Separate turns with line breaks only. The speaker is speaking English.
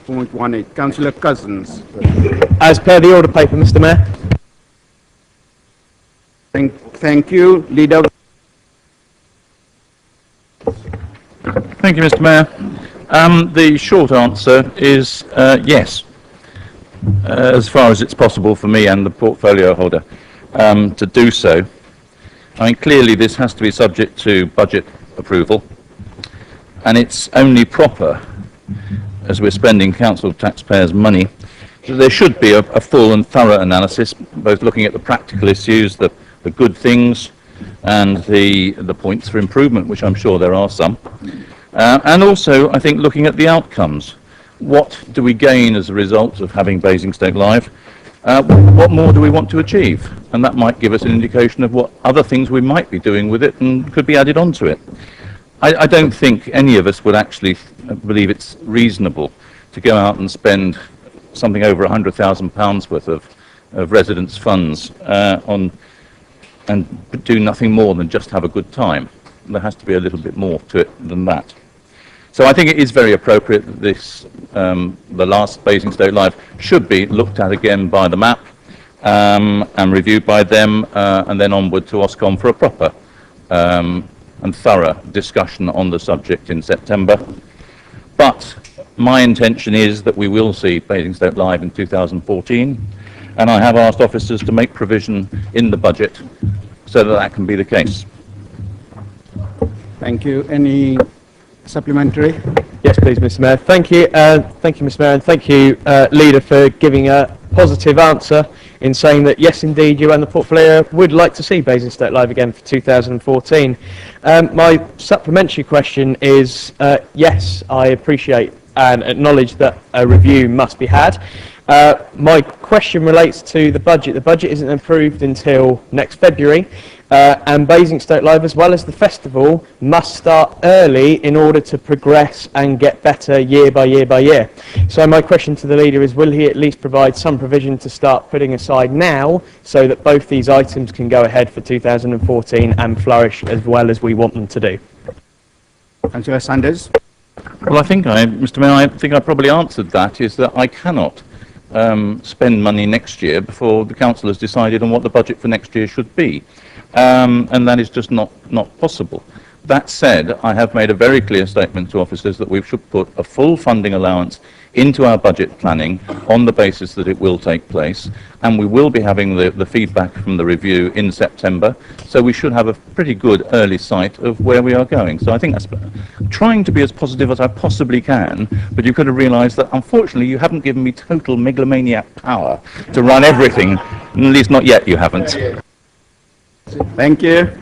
5.18. Councillor Cousens.
As per the order paper, Mr. Mayor.
Thank you. Leader.
Thank you, Mr. Mayor. The short answer is yes, as far as it's possible for me and the portfolio holder to do so. I mean, clearly this has to be subject to budget approval, and it's only proper, as we're spending council taxpayers' money, that there should be a full and thorough analysis, both looking at the practical issues, the good things, and the points for improvement, which I'm sure there are some. And also, I think, looking at the outcomes. What do we gain as a result of having Basingstoke live? What more do we want to achieve? And that might give us an indication of what other things we might be doing with it and could be added onto it. I don't think any of us would actually believe it's reasonable to go out and spend something over £100,000 worth of residents' funds on and do nothing more than just have a good time. There has to be a little bit more to it than that. So I think it is very appropriate that this, the last Basingstoke Live should be looked at again by the MAP and reviewed by them, and then onward to Ofcom for a proper and thorough discussion on the subject in September. But my intention is that we will see Basingstoke Live in 2014, and I have asked officers to make provision in the budget so that that can be the case.
Thank you. Any supplementary?
Yes, please, Mr. Mayor. Thank you. Thank you, Mr. Mayor, and thank you, Leader, for giving a positive answer in saying that, yes, indeed, you and the portfolio would like to see Basingstoke live again for 2014. My supplementary question is, yes, I appreciate and acknowledge that a review must be had. My question relates to the budget. The budget isn't approved until next February, and Basingstoke Live, as well as the festival, must start early in order to progress and get better year by year by year. So my question to the Leader is, will he at least provide some provision to start putting aside now so that both these items can go ahead for 2014 and flourish as well as we want them to do?
Councillor Sanders.
Well, Mr. Mayor, I think I probably answered that, is that I cannot spend money next year before the council has decided on what the budget for next year should be. And that is just not possible. That said, I have made a very clear statement to officers that we should put a full funding allowance into our budget planning on the basis that it will take place, and we will be having the feedback from the review in September, so we should have a pretty good early sight of where we are going. So I think that's trying to be as positive as I possibly can, but you've got to realise that unfortunately you haven't given me total megalomaniac power to run everything, at least not yet you haven't.
Thank you.